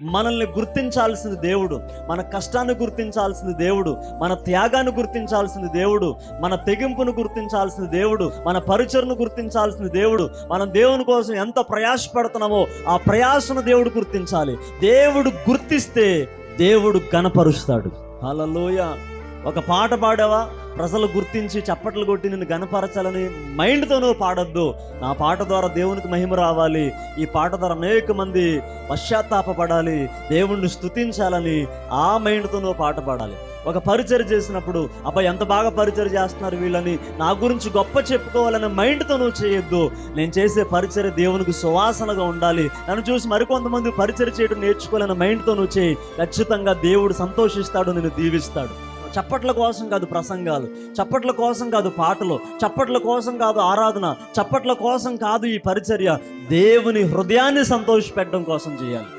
మనల్ని గుర్తించాల్సింది దేవుడు, మన కష్టాన్ని గుర్తించాల్సింది దేవుడు, మన త్యాగాన్ని గుర్తించాల్సింది దేవుడు, మన తెగింపును గుర్తించాల్సింది దేవుడు, మన పరిచయను గుర్తించాల్సింది దేవుడు. మనం దేవుని కోసం ఎంత ప్రయాసపడుతున్నామో ఆ ప్రయాసను దేవుడు గుర్తించాలి. దేవుడు గుర్తిస్తే దేవుడు ఘనపరుస్తాడు. హల్లెలూయా. ఒక పాట పాడావా, ప్రజలు గుర్తించి చప్పట్లు కొట్టి నిన్ను ఘనపరచాలని మైండ్తో నువ్వు పాడొద్దు. నా పాట ద్వారా దేవునికి మహిమ రావాలి, ఈ పాట ద్వారా అనేక మంది పశ్చాత్తాపపడాలి, దేవుణ్ణి స్తుతించాలని ఆ మైండ్తో నువ్వు పాట పాడాలి. ఒక పరిచర్య చేసినప్పుడు అబ్బాయి ఎంత బాగా పరిచర్య చేస్తున్నారు వీళ్ళని నా గురించి గొప్ప చెప్పుకోవాలనే మైండ్తో నువ్వు చేయొద్దు. నేను చేసే పరిచర్య దేవునికి సువాసనగా ఉండాలి, నన్ను చూసి మరికొంతమంది పరిచర్య చేయడం నేర్చుకోవాలనే మైండ్తో నువ్వు చేయి. ఖచ్చితంగా దేవుడు సంతోషిస్తాడు, నిన్ను దీవిస్తాడు. చప్పట్ల కోసం కాదు ప్రసంగాలు, చప్పట్ల కోసం కాదు పాటలు, చప్పట్ల కోసం కాదు ఆరాధన, చప్పట్ల కోసం కాదు ఈ పరిచర్య. దేవుని హృదయాన్ని సంతోషపెట్టడం కోసం చేయాలి.